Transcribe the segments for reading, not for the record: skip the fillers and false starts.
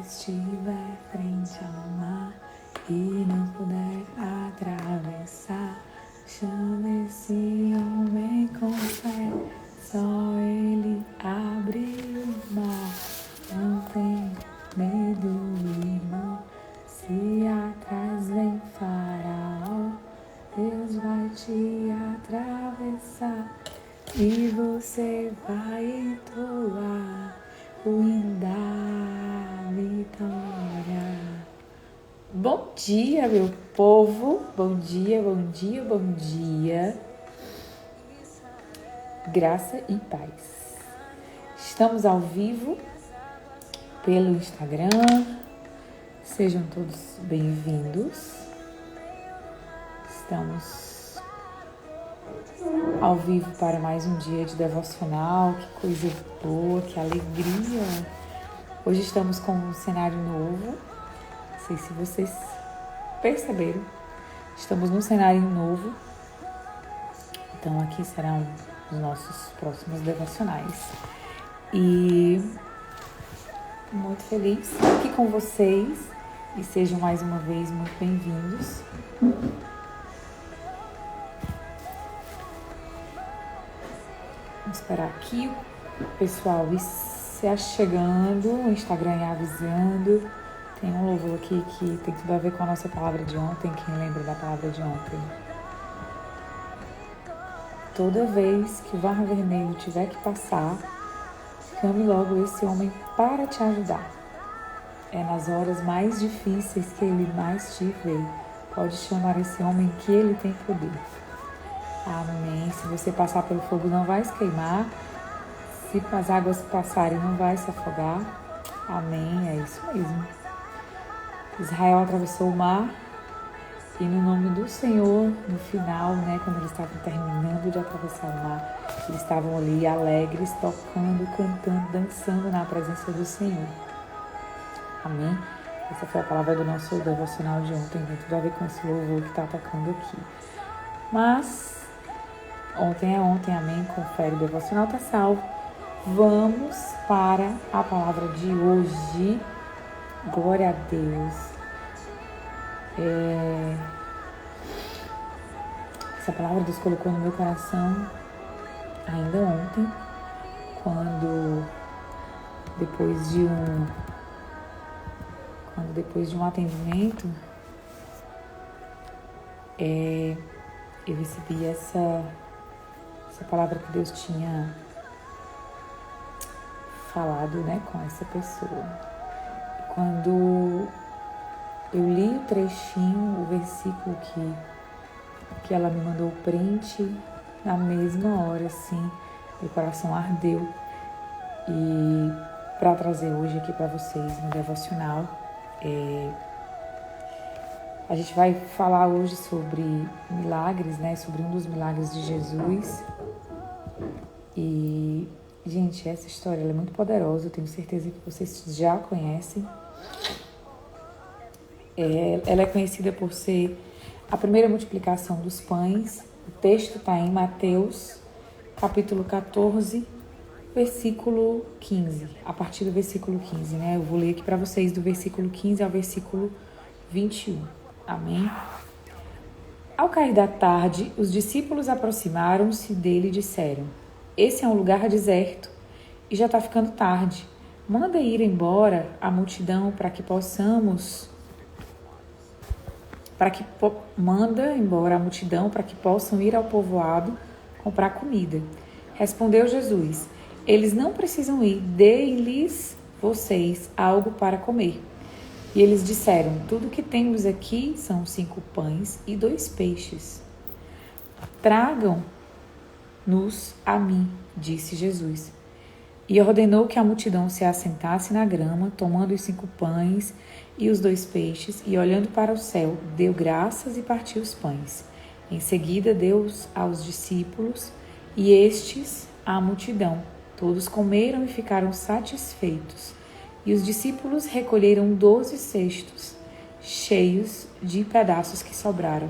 estiver frente ao mar e não puder atravessar, chame esse homem com fé, só ele abre o mar. Não tem medo, irmão, se atrás vem Faraó, Deus vai te atravessar e você vai entoar o hino da vitória. Bom dia, meu povo, bom dia, bom dia, bom dia. Graça e paz. Estamos ao vivo pelo Instagram. Sejam todos bem-vindos. Estamos ao vivo para mais um dia de devocional. Que coisa boa, que alegria. Hoje estamos com um cenário novo. Não sei se vocês perceberam. Estamos num cenário novo. Então aqui serão os nossos próximos devocionais. E muito feliz aqui com vocês. E sejam mais uma vez muito bem-vindos. Vamos esperar aqui o pessoal se achegando, o Instagram avisando. Tem um louvor aqui que tem tudo a ver com a nossa palavra de ontem. Quem lembra da palavra de ontem? Toda vez que o varro vermelho tiver que passar, chame logo esse homem para te ajudar. É nas horas mais difíceis que ele mais te vê. Pode chamar esse homem que ele tem poder. Amém. Se você passar pelo fogo, não vai se queimar. Se as águas passarem, não vai se afogar. Amém. É isso mesmo. Israel atravessou o mar e no nome do Senhor, no final, quando eles estavam terminando de atravessar o mar, eles estavam ali alegres, tocando, cantando, dançando na presença do Senhor. Amém? Essa foi a palavra do nosso devocional de ontem, tem tudo a ver com esse louvor que está tocando aqui. Mas ontem é ontem, amém? Confere, o devocional está salvo. Vamos para a palavra de hoje. Glória a Deus. Essa palavra Deus colocou no meu coração ainda ontem, quando depois de um atendimento, eu recebi essa palavra que Deus tinha falado, com essa pessoa. Quando eu li o trechinho, o versículo que ela me mandou o print, na mesma hora, assim, meu coração ardeu. E para trazer hoje aqui para vocês no devocional, a gente vai falar hoje sobre milagres, sobre um dos milagres de Jesus. E, gente, essa história ela é muito poderosa, eu tenho certeza que vocês já conhecem. Ela é conhecida por ser a primeira multiplicação dos pães. O texto está em Mateus, capítulo 14, versículo 15. A partir do versículo 15, Eu vou ler aqui para vocês do versículo 15 ao versículo 21. Amém? Ao cair da tarde, os discípulos aproximaram-se dele e disseram: Esse é um lugar deserto e já está ficando tarde. Manda ir embora a multidão para que possam ir ao povoado comprar comida. Respondeu Jesus: Eles não precisam ir, deem-lhes vocês algo para comer. E eles disseram: Tudo que temos aqui são 5 pães e 2 peixes. Tragam-nos a mim, disse Jesus. E ordenou que a multidão se assentasse na grama, tomando os 5 pães e os 2 peixes, e olhando para o céu, deu graças e partiu os pães. Em seguida deu-os aos discípulos, e estes à multidão. Todos comeram e ficaram satisfeitos. E os discípulos recolheram 12 cestos, cheios de pedaços que sobraram.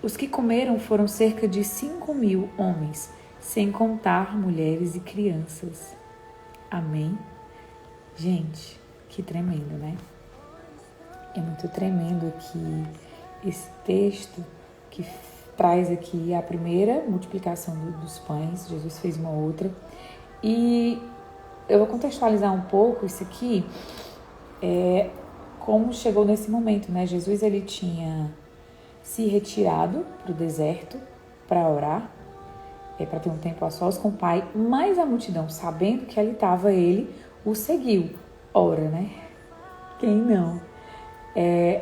Os que comeram foram cerca de 5.000 homens, sem contar mulheres e crianças. Amém? Gente, Que tremendo, né? É muito tremendo aqui esse texto que traz aqui a primeira multiplicação dos pães. Jesus fez uma outra. E eu vou contextualizar um pouco isso aqui, como chegou nesse momento, né? Jesus, ele tinha se retirado para o deserto para orar, para ter um tempo a sós com o Pai, mas a multidão, sabendo que ali estava ele, o seguiu. Ora, né? Quem não?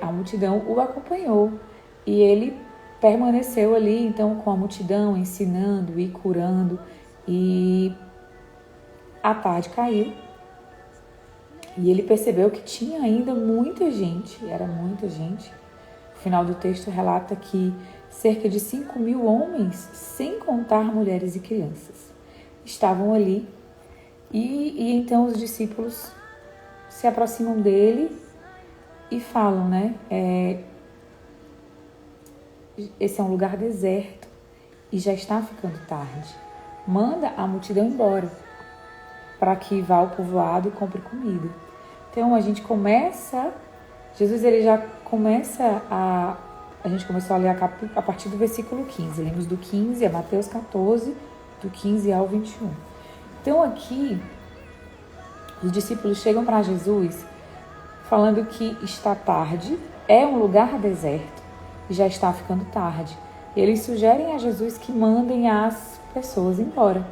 A multidão o acompanhou e ele permaneceu ali, então, com a multidão, ensinando e curando. E a tarde caiu e ele percebeu que tinha ainda muita gente, era muita gente. O final do texto relata que cerca de 5.000 homens, sem contar mulheres e crianças, estavam ali. E então os discípulos se aproximam dele e falam, né? Esse é um lugar deserto e já está ficando tarde. Manda a multidão embora para que vá ao povoado e compre comida. Então a gente começa, Jesus ele já começa a gente começou a ler a partir do versículo 15. Lemos do 15 a Mateus 14, do 15 ao 21. Então aqui os discípulos chegam para Jesus falando que está tarde, é um lugar deserto e já está ficando tarde. E eles sugerem a Jesus que mandem as pessoas embora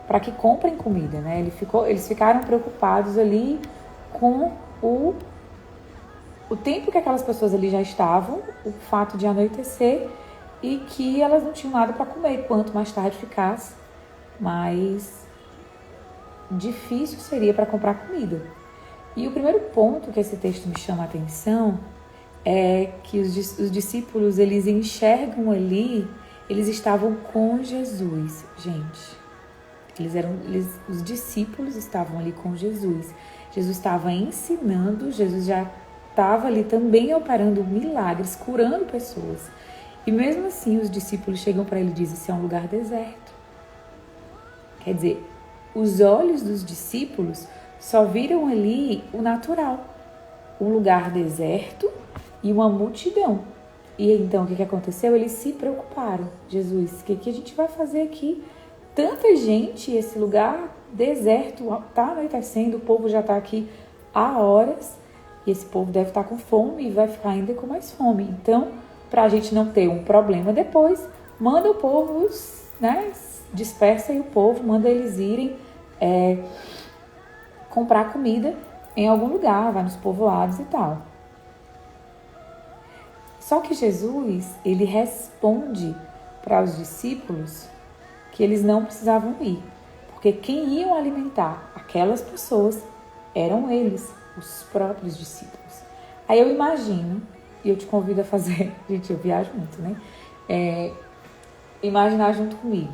para que comprem comida, né? Eles ficaram preocupados ali com o tempo que aquelas pessoas ali já estavam, o fato de anoitecer e que elas não tinham nada para comer. Quanto mais tarde ficasse, mais difícil seria para comprar comida. E o primeiro ponto que esse texto me chama a atenção é que os discípulos, eles enxergam ali, eles estavam com Jesus, gente. Os discípulos estavam ali com Jesus. Jesus estava ensinando, Jesus já estava ali também operando milagres, curando pessoas. E mesmo assim os discípulos chegam para ele e dizem, isso é um lugar deserto. Quer dizer, os olhos dos discípulos só viram ali o natural. Um lugar deserto e uma multidão. E então o que aconteceu? Eles se preocuparam. Jesus, o que a gente vai fazer aqui? Tanta gente, esse lugar deserto, está anoitecendo, o povo já está aqui há horas e esse povo deve estar com fome e vai ficar ainda com mais fome. Então, para a gente não ter um problema depois, manda o povo, né, dispersa aí o povo, manda eles irem comprar comida em algum lugar, vai nos povoados e tal. Só que Jesus, ele responde para os discípulos que eles não precisavam ir, porque quem iam alimentar aquelas pessoas eram eles, os próprios discípulos. Aí eu imagino, e eu te convido a fazer, gente, eu viajo muito, né? Imaginar junto comigo.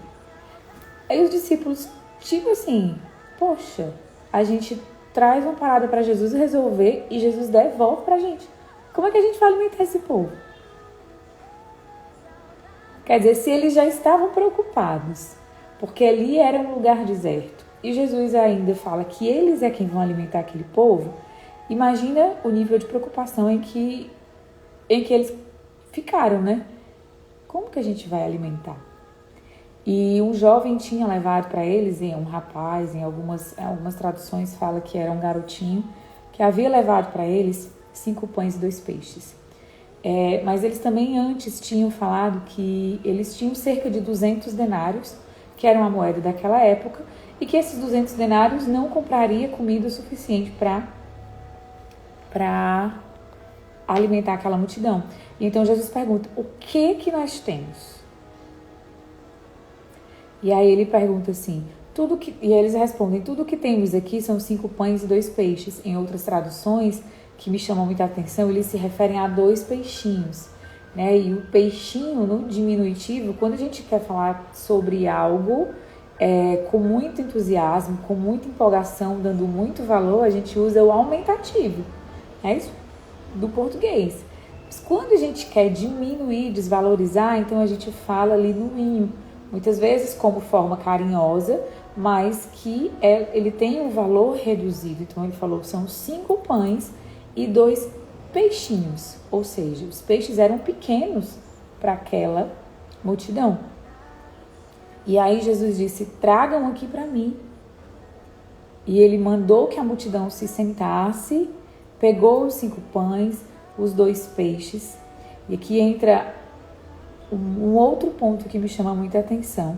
Aí os discípulos, tipo assim, poxa, a gente traz uma parada para Jesus resolver e Jesus devolve pra gente. Como é que a gente vai alimentar esse povo? Quer dizer, se eles já estavam preocupados, porque ali era um lugar deserto, e Jesus ainda fala que eles é quem vão alimentar aquele povo, imagina o nível de preocupação em que eles ficaram, né? Como que a gente vai alimentar? E um jovem tinha levado para eles, um rapaz, em algumas traduções fala que era um garotinho, que havia levado para eles 5 pães e 2 peixes. Mas eles também antes tinham falado que eles tinham cerca de 200 denários, que era uma moeda daquela época, e que esses 200 denários não compraria comida o suficiente para alimentar aquela multidão. E então Jesus pergunta, o que nós temos? E aí ele pergunta assim, e eles respondem, tudo que temos aqui são 5 pães e 2 peixes. Em outras traduções, que me chamam muita atenção, eles se referem a 2 peixinhos, né? E o peixinho, no diminutivo, quando a gente quer falar sobre algo com muito entusiasmo, com muita empolgação, dando muito valor, a gente usa o aumentativo. É isso do português. Mas quando a gente quer diminuir, desvalorizar, então a gente fala ali no inho. Muitas vezes como forma carinhosa, mas que ele tem um valor reduzido. Então ele falou, são 5 pães e 2 peixinhos. Ou seja, os peixes eram pequenos para aquela multidão. E aí Jesus disse, tragam aqui para mim. E ele mandou que a multidão se sentasse, pegou os 5 pães, os 2 peixes. E aqui entra um outro ponto que me chama muita atenção.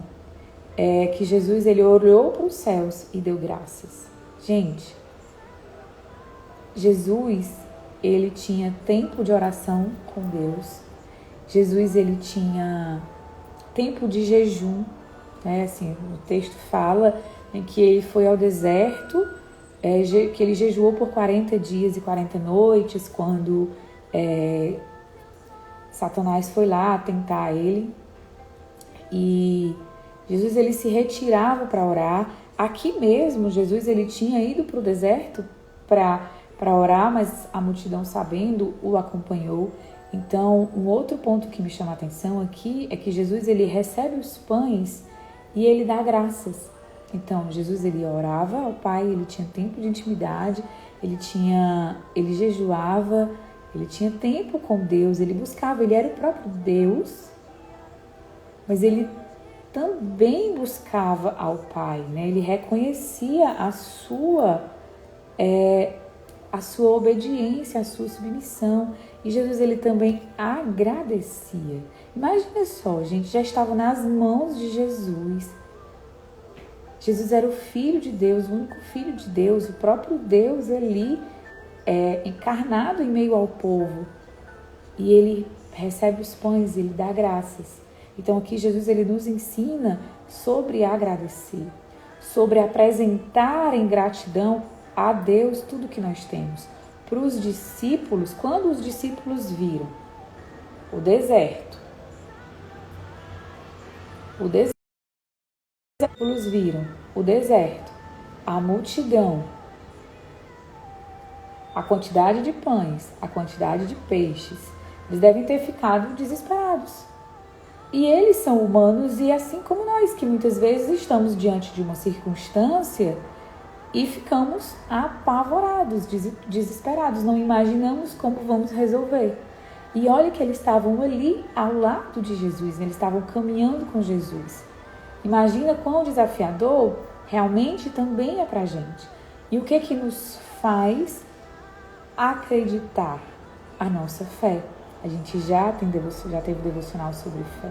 É que Jesus, ele olhou para os céus e deu graças. Gente, Jesus, ele tinha tempo de oração com Deus. Jesus, ele tinha tempo de jejum. Assim, o texto fala em que ele foi ao deserto, que ele jejuou por 40 dias e 40 noites, quando Satanás foi lá tentar ele. E Jesus, ele se retirava para orar. Aqui mesmo, Jesus, ele tinha ido para o deserto para orar, mas a multidão, sabendo, o acompanhou. Então, um outro ponto que me chama a atenção aqui é que Jesus, ele recebe os pães e ele dá graças. Então, Jesus, ele orava ao Pai, ele tinha tempo de intimidade, ele jejuava, ele tinha tempo com Deus, ele buscava, ele era o próprio Deus, mas ele também buscava ao Pai, né? Ele reconhecia a sua obediência, a sua submissão. E Jesus, ele também agradecia. Imagina só, gente, já estava nas mãos de Jesus. Jesus era o Filho de Deus, o único Filho de Deus, o próprio Deus ali, encarnado em meio ao povo. E ele recebe os pães, ele dá graças. Então aqui Jesus, ele nos ensina sobre agradecer, sobre apresentar em gratidão a Deus tudo que nós temos. Para os discípulos, quando os discípulos viram o deserto, a multidão, a quantidade de pães, a quantidade de peixes, eles devem ter ficado desesperados. E eles são humanos, e assim como nós, que muitas vezes estamos diante de uma circunstância e ficamos apavorados, desesperados, não imaginamos como vamos resolver. E olha que eles estavam ali ao lado de Jesus, eles estavam caminhando com Jesus. Imagina quão desafiador realmente também é para a gente. E o que nos faz acreditar? A nossa fé. A gente já teve devocional sobre fé.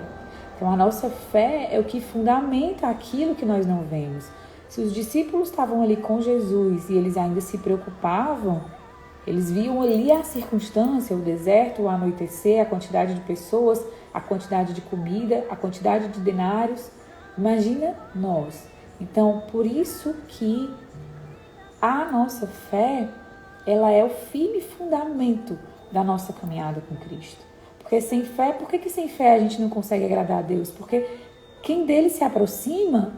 Então a nossa fé é o que fundamenta aquilo que nós não vemos. Se os discípulos estavam ali com Jesus e eles ainda se preocupavam, eles viam ali a circunstância, o deserto, o anoitecer, a quantidade de pessoas, a quantidade de comida, a quantidade de denários. Imagina nós. Então, por isso que a nossa fé, ela é o firme fundamento da nossa caminhada com Cristo. Porque sem fé, por que sem fé a gente não consegue agradar a Deus? Porque quem dele se aproxima,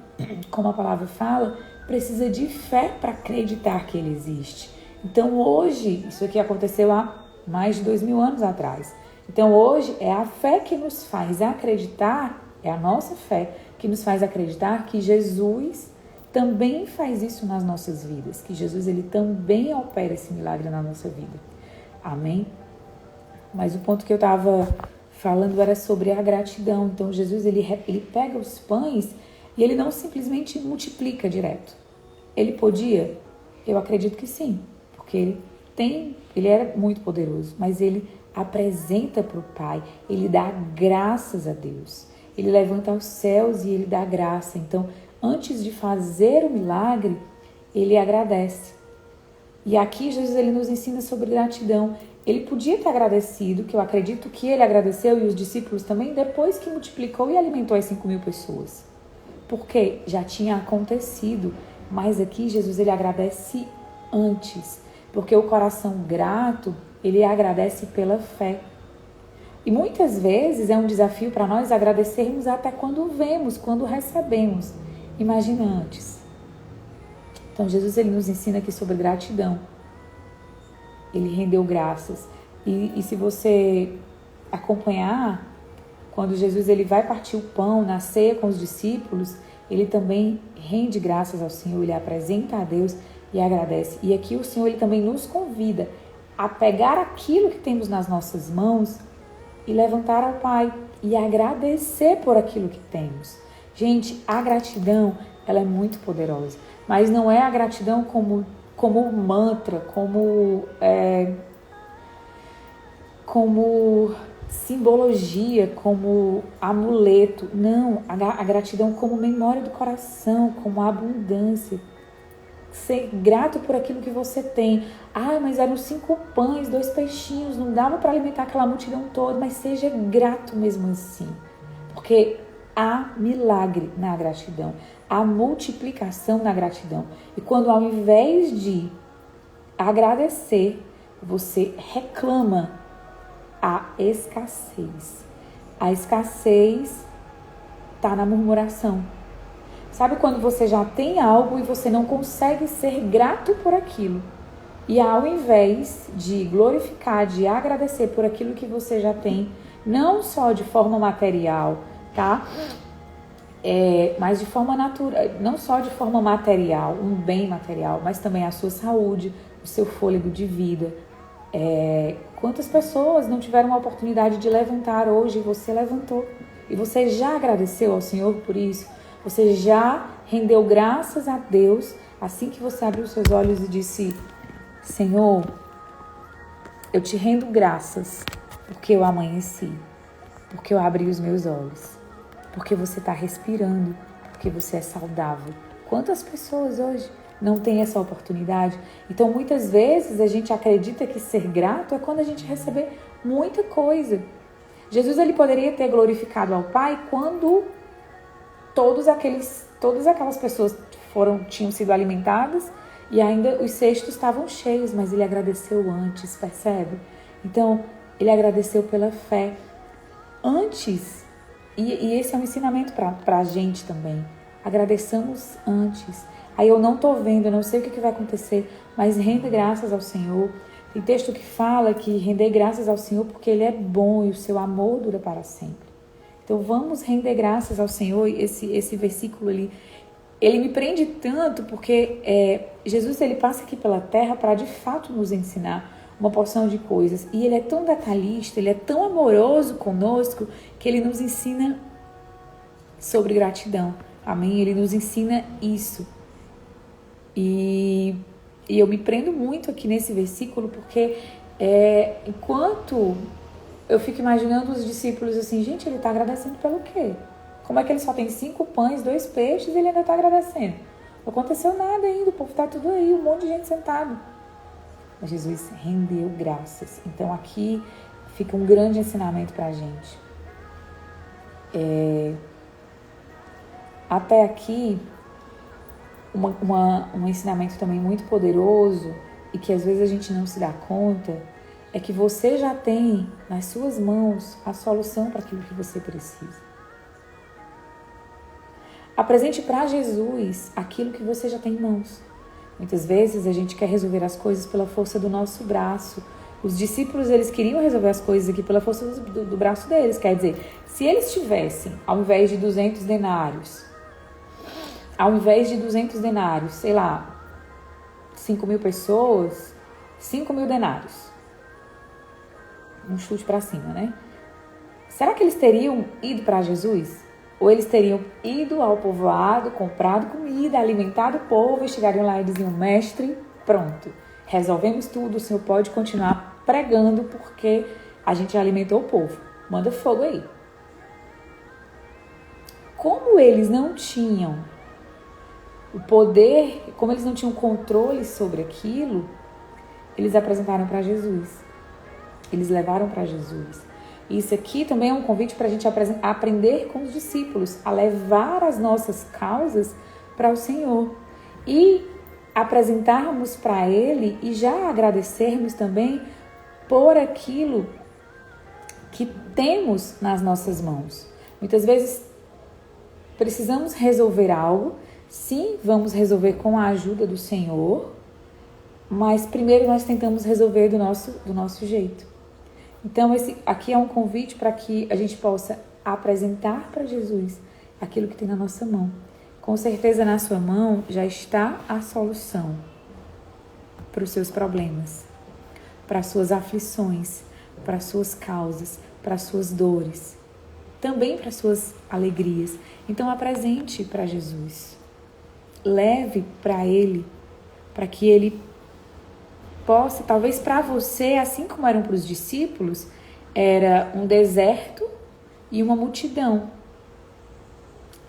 como a palavra fala, precisa de fé para acreditar que ele existe. Então hoje, isso aqui aconteceu há mais de 2000 anos atrás. Então hoje é a fé que nos faz acreditar, é a nossa fé que nos faz acreditar que Jesus também faz isso nas nossas vidas, que Jesus, ele também opera esse milagre na nossa vida. Amém? Mas o ponto que eu estava falando era sobre a gratidão. Então Jesus, ele pega os pães e ele não simplesmente multiplica direto. Ele podia? Eu acredito que sim, porque ele era muito poderoso, mas ele apresenta para o Pai, ele dá graças a Deus. Ele levanta aos céus e ele dá graça. Então, antes de fazer o milagre, ele agradece. E aqui Jesus, ele nos ensina sobre gratidão. Ele podia ter agradecido, que eu acredito que ele agradeceu, e os discípulos também, depois que multiplicou e alimentou as 5.000 pessoas. Porque já tinha acontecido. Mas aqui Jesus, ele agradece antes. Porque o coração grato, ele agradece pela fé. E muitas vezes é um desafio para nós agradecermos até quando vemos, quando recebemos. Imagina antes. Então Jesus, ele nos ensina aqui sobre gratidão. Ele rendeu graças. E se você acompanhar, quando Jesus, ele vai partir o pão na ceia com os discípulos, ele também rende graças ao Senhor, ele apresenta a Deus e agradece. E aqui o Senhor ele também nos convida a pegar aquilo que temos nas nossas mãos e levantar ao Pai e agradecer por aquilo que temos. Gente, a gratidão, ela é muito poderosa, mas não é a gratidão como mantra, como simbologia, como amuleto. Não, a gratidão como memória do coração, como abundância. Ser grato por aquilo que você tem. Ah, mas eram 5 pães, 2 peixinhos, não dava para alimentar aquela multidão toda, mas seja grato mesmo assim. Porque há milagre na gratidão, há multiplicação na gratidão. E quando ao invés de agradecer, você reclama a escassez. A escassez está na murmuração. Sabe quando você já tem algo e você não consegue ser grato por aquilo? E ao invés de glorificar, de agradecer por aquilo que você já tem, não só de forma material, tá? Mas de forma natural, não só de forma material, um bem material, mas também a sua saúde, o seu fôlego de vida. Quantas pessoas não tiveram a oportunidade de levantar hoje e você levantou? E você já agradeceu ao Senhor por isso? Você já rendeu graças a Deus assim que você abriu seus olhos e disse: Senhor, eu te rendo graças porque eu amanheci, porque eu abri os meus olhos, porque você está respirando, porque você é saudável. Quantas pessoas hoje não têm essa oportunidade? Então, muitas vezes a gente acredita que ser grato é quando a gente receber muita coisa. Jesus ele poderia ter glorificado ao Pai quando todas aquelas pessoas tinham sido alimentadas e ainda os cestos estavam cheios, mas ele agradeceu antes, percebe? Então, ele agradeceu pela fé antes. E esse é um ensinamento para a gente também. Agradeçamos antes. Aí eu não estou vendo, eu não sei o que vai acontecer, mas renda graças ao Senhor. Tem texto que fala que render graças ao Senhor porque Ele é bom e o seu amor dura para sempre. Então vamos render graças ao Senhor. Esse versículo ali, ele me prende tanto porque Jesus ele passa aqui pela terra para de fato nos ensinar uma porção de coisas. E Ele é tão detalhista, Ele é tão amoroso conosco que Ele nos ensina sobre gratidão. Amém? Ele nos ensina isso. E eu me prendo muito aqui nesse versículo porque enquanto eu fico imaginando os discípulos assim, gente, ele está agradecendo pelo quê? Como é que ele só tem 5 pães, 2 peixes e ele ainda está agradecendo? Não aconteceu nada ainda, o povo está tudo aí, um monte de gente sentado. Mas Jesus rendeu graças. Então aqui fica um grande ensinamento para a gente. Até aqui, um ensinamento também muito poderoso e que às vezes a gente não se dá conta é que você já tem nas suas mãos a solução para aquilo que você precisa. Apresente para Jesus aquilo que você já tem em mãos. Muitas vezes a gente quer resolver as coisas pela força do nosso braço. Os discípulos, eles queriam resolver as coisas aqui pela força do braço deles. Quer dizer, se eles tivessem, ao invés de 200 denários, sei lá, 5.000 pessoas, 5.000 denários. Um chute para cima, né? Será que eles teriam ido para Jesus? Ou eles teriam ido ao povoado, comprado comida, alimentado o povo e chegariam lá e diziam: mestre, pronto, resolvemos tudo, o senhor pode continuar pregando porque a gente já alimentou o povo, manda fogo aí. Como eles não tinham o poder, como eles não tinham controle sobre aquilo, eles apresentaram para Jesus. Eles levaram para Jesus. Isso aqui também é um convite para a gente aprender com os discípulos, a levar as nossas causas para o Senhor e apresentarmos para Ele e já agradecermos também por aquilo que temos nas nossas mãos. Muitas vezes precisamos resolver algo, sim, vamos resolver com a ajuda do Senhor, mas primeiro nós tentamos resolver do nosso jeito. Então, esse aqui é um convite para que a gente possa apresentar para Jesus aquilo que tem na nossa mão. Com certeza na sua mão já está a solução para os seus problemas, para as suas aflições, para as suas causas, para as suas dores, também para as suas alegrias. Então apresente para Jesus, leve para Ele, para que Ele possa, talvez para você, assim como eram para os discípulos, era um deserto e uma multidão.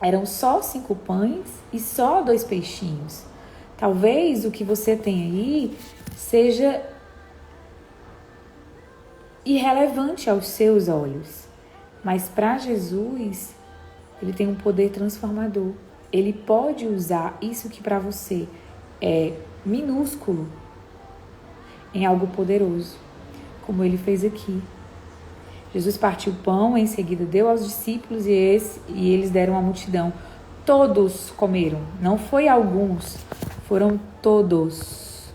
Eram só 5 pães e só 2 peixinhos. Talvez o que você tem aí seja irrelevante aos seus olhos. Mas para Jesus, Ele tem um poder transformador. Ele pode usar isso que para você é minúsculo em algo poderoso, como Ele fez aqui. Jesus partiu o pão, em seguida deu aos discípulos e eles deram à multidão. Todos comeram, não foi alguns, foram todos.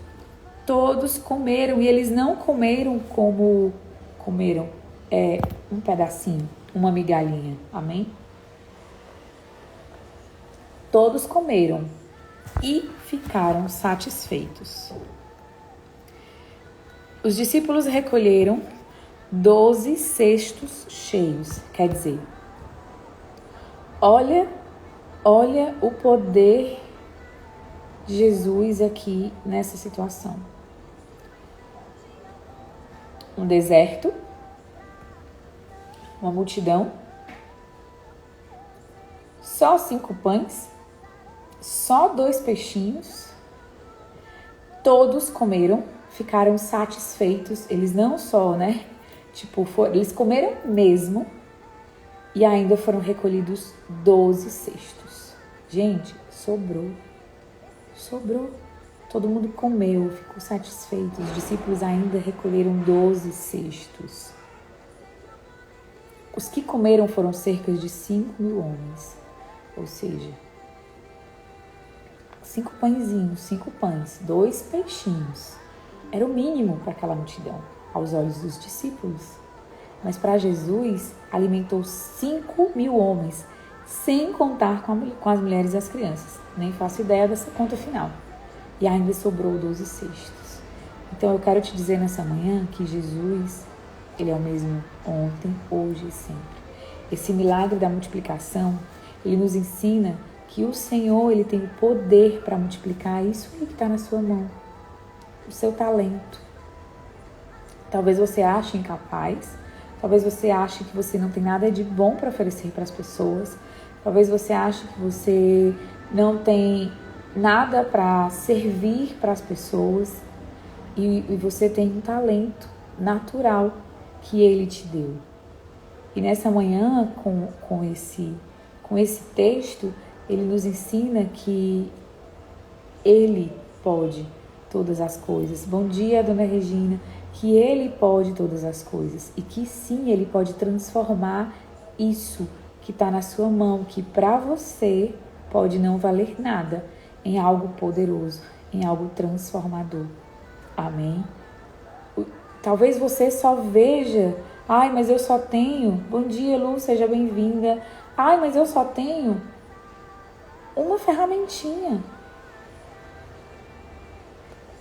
Todos comeram e eles não comeram como comeram um pedacinho, uma migalhinha, amém? Todos comeram e ficaram satisfeitos. Os discípulos recolheram 12 cestos cheios, quer dizer, olha o poder de Jesus aqui nessa situação. Um deserto, uma multidão, só 5 pães, só 2 peixinhos, todos comeram, ficaram satisfeitos, eles não só, eles comeram mesmo e ainda foram recolhidos 12 cestos. Gente, sobrou. Todo mundo comeu, ficou satisfeito. Os discípulos ainda recolheram 12 cestos. Os que comeram foram cerca de 5.000 homens. Ou seja, 5 pãezinhos, 5 pães, 2 peixinhos. Era o mínimo para aquela multidão, aos olhos dos discípulos. Mas para Jesus, alimentou 5.000 homens, sem contar com as mulheres e as crianças. Nem faço ideia dessa conta final. E ainda sobrou 12 cestos. Então eu quero te dizer nessa manhã que Jesus, Ele é o mesmo ontem, hoje e sempre. Esse milagre da multiplicação, Ele nos ensina que o Senhor, Ele tem o poder para multiplicar isso que está na sua mão. O seu talento. Talvez você ache incapaz, talvez você ache que você não tem nada de bom para oferecer para as pessoas, talvez você ache que você não tem nada para servir para as pessoas e você tem um talento natural que Ele te deu. E nessa manhã, com esse texto, Ele nos ensina que Ele pode todas as coisas. Bom dia, Dona Regina. Que Ele pode todas as coisas e que sim, Ele pode transformar isso que está na sua mão, que para você pode não valer nada, em algo poderoso, em algo transformador. Amém? Talvez você só veja, mas eu só tenho, bom dia, Lu, seja bem-vinda. Mas eu só tenho uma ferramentinha.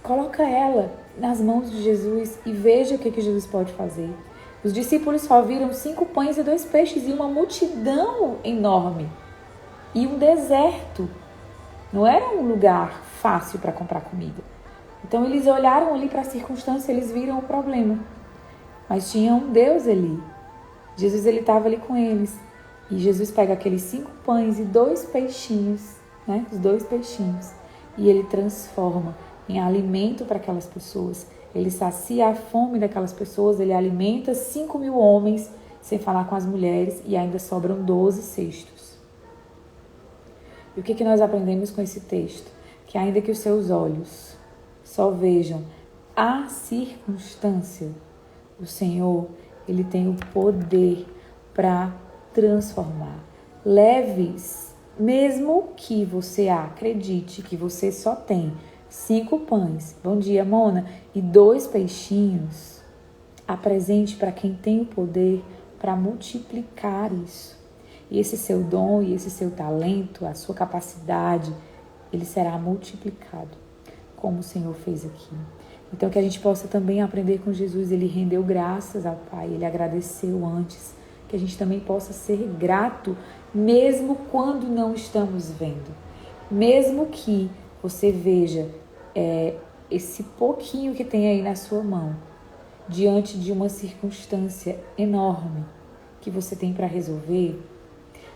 Coloca ela nas mãos de Jesus e veja o que Jesus pode fazer. Os discípulos só viram 5 pães e 2 peixes e uma multidão enorme. E um deserto. Não era um lugar fácil para comprar comida. Então eles olharam ali para a circunstância, eles viram o problema. Mas tinha um Deus ali. Jesus, Ele estava ali com eles. E Jesus pega aqueles 5 pães e 2 peixinhos, os 2 peixinhos, e Ele transforma em alimento para aquelas pessoas. Ele sacia a fome daquelas pessoas, Ele alimenta 5.000 homens, sem falar com as mulheres, e ainda sobram 12 cestos. E o que nós aprendemos com esse texto? Que ainda que os seus olhos só vejam a circunstância, o Senhor, Ele tem o poder para transformar. Leves, mesmo que você acredite que você só tem 5 pães, bom dia, Mona, e 2 peixinhos, apresente para quem tem o poder para multiplicar isso. E esse seu dom e esse seu talento, a sua capacidade, ele será multiplicado, como o Senhor fez aqui. Então que a gente possa também aprender com Jesus. Ele rendeu graças ao Pai, ele agradeceu antes. Que a gente também possa ser grato, mesmo quando não estamos vendo. Mesmo que você veja esse pouquinho que tem aí na sua mão, diante de uma circunstância enorme que você tem para resolver,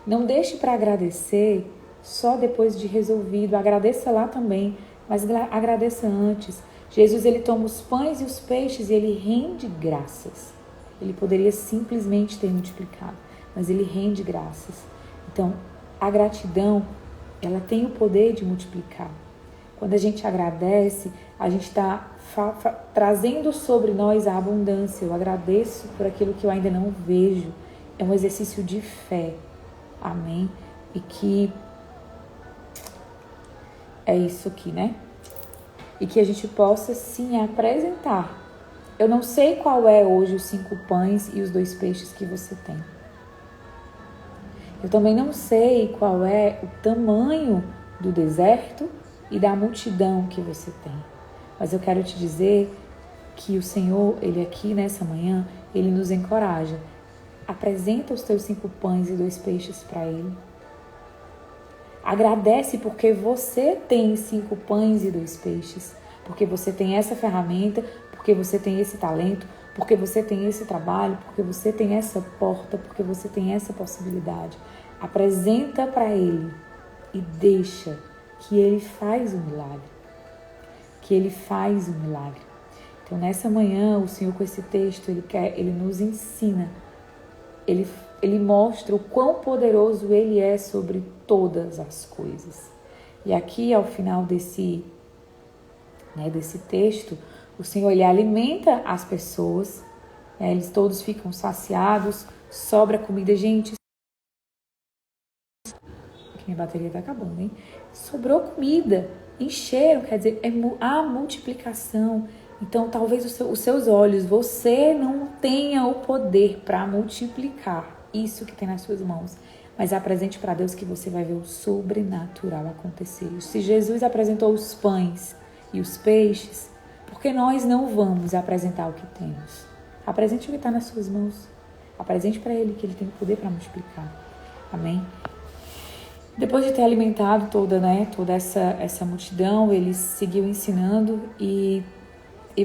não deixe para agradecer só depois de resolvido. Agradeça lá também, mas agradeça antes. Jesus, ele toma os pães e os peixes e ele rende graças. Ele poderia simplesmente ter multiplicado, mas ele rende graças. Então, a gratidão, ela tem o poder de multiplicar. Quando a gente agradece, a gente está trazendo sobre nós a abundância. Eu agradeço por aquilo que eu ainda não vejo. É um exercício de fé. Amém? E que é isso aqui, né? E que a gente possa sim apresentar. Eu não sei qual é hoje os 5 pães e os 2 peixes que você tem. Eu também não sei qual é o tamanho do deserto e da multidão que você tem. Mas eu quero te dizer que o Senhor, ele aqui nessa manhã, ele nos encoraja. Apresenta os teus 5 pães e 2 peixes para ele. Agradece porque você tem 5 pães e 2 peixes. Porque você tem essa ferramenta, porque você tem esse talento, porque você tem esse trabalho, porque você tem essa porta, porque você tem essa possibilidade. Apresenta para ele e deixa que ele faz o milagre. Que ele faz o milagre. Então, nessa manhã, o Senhor, com esse texto, ele nos ensina, ele mostra o quão poderoso ele é sobre todas as coisas. E aqui, ao final desse texto, o Senhor, ele alimenta as pessoas, eles todos ficam saciados, sobra comida. Gente, minha bateria tá acabando, hein? Sobrou comida, encheram, quer dizer, a multiplicação. Então, talvez os seus olhos, você não tenha o poder para multiplicar isso que tem nas suas mãos, mas apresente para Deus que você vai ver o sobrenatural acontecer. Se Jesus apresentou os pães e os peixes, por que nós não vamos apresentar o que temos? Apresente o que está nas suas mãos. Apresente para Ele que Ele tem poder para multiplicar. Amém? Depois de ter alimentado toda essa multidão, ele seguiu ensinando e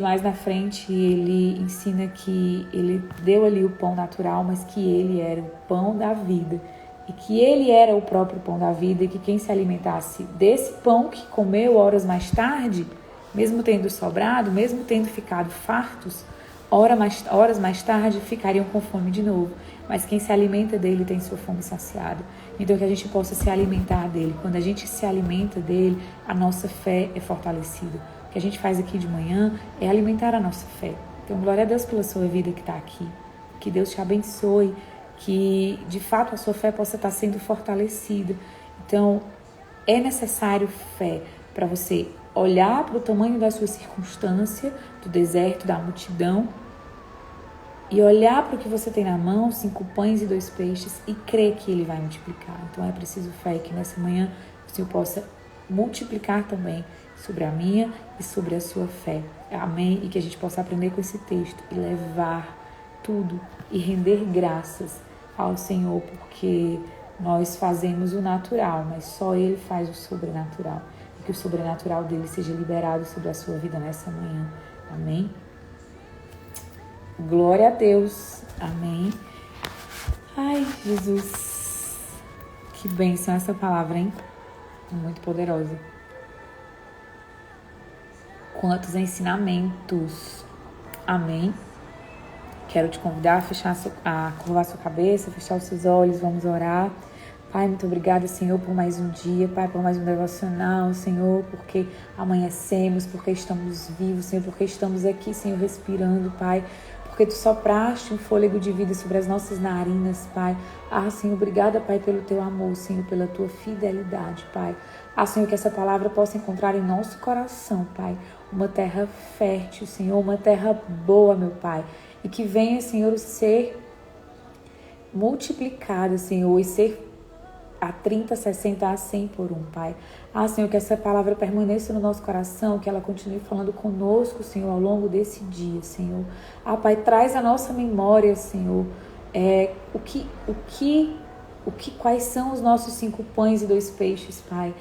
mais na frente ele ensina que ele deu ali o pão natural, mas que ele era o pão da vida. E que ele era o próprio pão da vida e que quem se alimentasse desse pão que comeu horas mais tarde, mesmo tendo sobrado, mesmo tendo ficado fartos, horas mais tarde ficariam com fome de novo. Mas quem se alimenta dele tem sua fome saciada. Então que a gente possa se alimentar dele. Quando a gente se alimenta dele, a nossa fé é fortalecida. O que a gente faz aqui de manhã é alimentar a nossa fé. Então glória a Deus pela sua vida que está aqui. Que Deus te abençoe. Que de fato a sua fé possa estar sendo fortalecida. Então é necessário fé para você olhar para o tamanho da sua circunstância, do deserto, da multidão, e olhar para o que você tem na mão, 5 pães e 2 peixes, e crer que ele vai multiplicar. Então é preciso fé que nessa manhã o Senhor possa multiplicar também sobre a minha e sobre a sua fé. Amém? E que a gente possa aprender com esse texto e levar tudo e render graças ao Senhor, porque nós fazemos o natural, mas só Ele faz o sobrenatural. E que o sobrenatural dele seja liberado sobre a sua vida nessa manhã. Amém? Glória a Deus. Amém. Ai, Jesus. Que bênção essa palavra, hein? Muito poderosa. Quantos ensinamentos. Amém. Quero te convidar a curvar sua cabeça, fechar os seus olhos, vamos orar. Pai, muito obrigada, Senhor, por mais um dia, Pai, por mais um devocional, Senhor, porque amanhecemos, porque estamos vivos, Senhor, porque estamos aqui, Senhor, respirando, Pai, porque Tu sopraste um fôlego de vida sobre as nossas narinas, Pai. Senhor, obrigada, Pai, pelo Teu amor, Senhor, pela Tua fidelidade, Pai. Senhor, que essa palavra possa encontrar em nosso coração, Pai, uma terra fértil, Senhor, uma terra boa, meu Pai, e que venha, Senhor, ser multiplicada, Senhor, e ser a 30, 60, a 100 por um, Pai. Senhor, que essa palavra permaneça no nosso coração, que ela continue falando conosco, Senhor, ao longo desse dia, Senhor. Pai, traz a nossa memória, Senhor, quais são os nossos 5 pães e 2 peixes, Pai.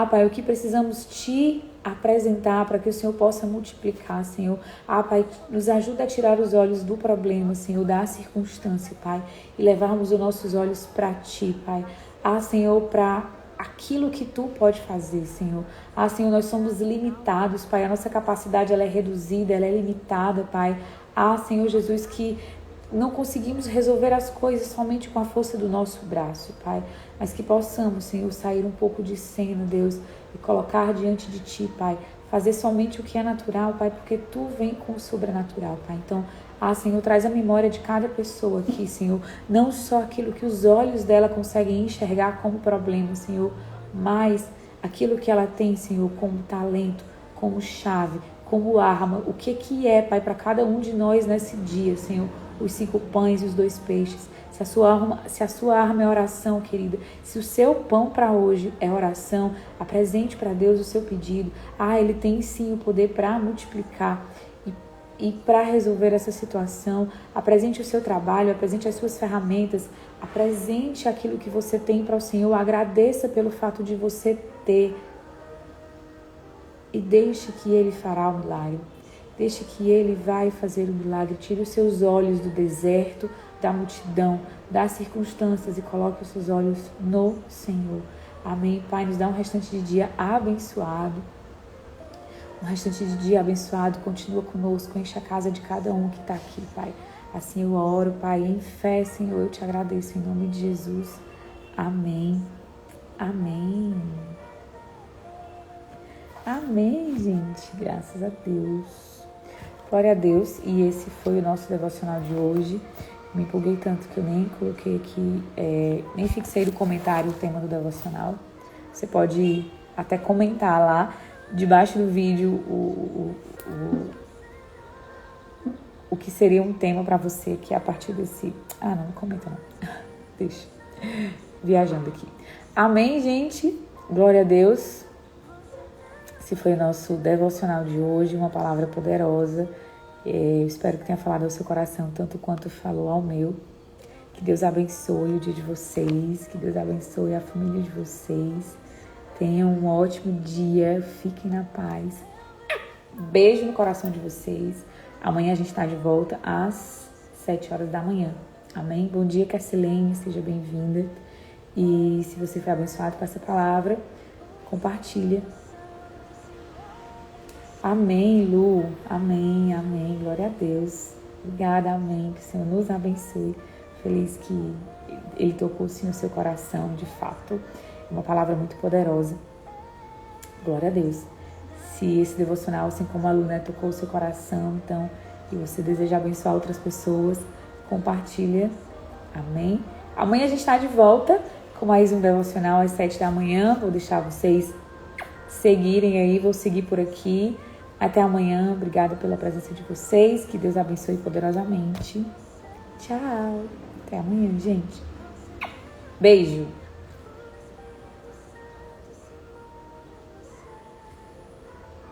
Pai, o que precisamos te apresentar para que o Senhor possa multiplicar, Senhor. Pai, nos ajuda a tirar os olhos do problema, Senhor, da circunstância, Pai, e levarmos os nossos olhos para Ti, Pai. Senhor, para aquilo que Tu pode fazer, Senhor. Senhor, nós somos limitados, Pai. A nossa capacidade, ela é reduzida, ela é limitada, Pai. Senhor Jesus, que não conseguimos resolver as coisas somente com a força do nosso braço, Pai. Mas que possamos, Senhor, sair um pouco de cena, Deus, e colocar diante de Ti, Pai. Fazer somente o que é natural, Pai, porque Tu vem com o sobrenatural, Pai. Então, Senhor, traz a memória de cada pessoa aqui, Senhor. Não só aquilo que os olhos dela conseguem enxergar como problema, Senhor, mas aquilo que ela tem, Senhor, como talento, como chave, como arma. O que é, Pai, para cada um de nós nesse dia, Senhor? Os 5 pães e os 2 peixes. Se a sua arma é oração, querida, se o seu pão para hoje é oração, apresente para Deus o seu pedido. Ele tem sim o poder para multiplicar e para resolver essa situação. Apresente o seu trabalho, apresente as suas ferramentas, apresente aquilo que você tem para o Senhor, agradeça pelo fato de você ter e deixe que Ele fará o milagre. Deixe que Ele vai fazer o milagre. Tire os seus olhos do deserto, da multidão, das circunstâncias e coloque os seus olhos no Senhor. Amém. Pai, nos dá um restante de dia abençoado. Um restante de dia abençoado. Continua conosco, enche a casa de cada um que está aqui, Pai. Assim eu oro, Pai, em fé, Senhor. Eu te agradeço em nome de Jesus. Amém. Amém. Amém, gente. Graças a Deus. Glória a Deus. E esse foi o nosso devocional de hoje. Me empolguei tanto que eu nem coloquei aqui, nem fixei no comentário o tema do devocional. Você pode até comentar lá debaixo do vídeo o que seria um tema para você aqui a partir desse... não comenta não. Deixa. Viajando aqui. Amém, gente. Glória a Deus. Esse foi o nosso devocional de hoje, uma palavra poderosa. Eu espero que tenha falado ao seu coração tanto quanto falou ao meu. Que Deus abençoe o dia de vocês, que Deus abençoe a família de vocês. Tenham um ótimo dia, fiquem na paz. Beijo no coração de vocês. Amanhã a gente está de volta às 7 horas da manhã. Amém? Bom dia, Cassilene, seja bem-vinda. E se você foi abençoado com essa palavra, compartilha. Amém, Lu. Amém, amém. Glória a Deus. Obrigada, amém. Que o Senhor nos abençoe. Feliz que Ele tocou sim o seu coração, de fato. É uma palavra muito poderosa. Glória a Deus. Se esse devocional, assim como a Lu, né, tocou o seu coração, então, e você deseja abençoar outras pessoas, compartilha. Amém. Amanhã a gente está de volta com mais um devocional às 7 da manhã. Vou deixar vocês seguirem aí, vou seguir por aqui. Até amanhã, obrigada pela presença de vocês, que Deus abençoe poderosamente. Tchau, até amanhã, gente. Beijo.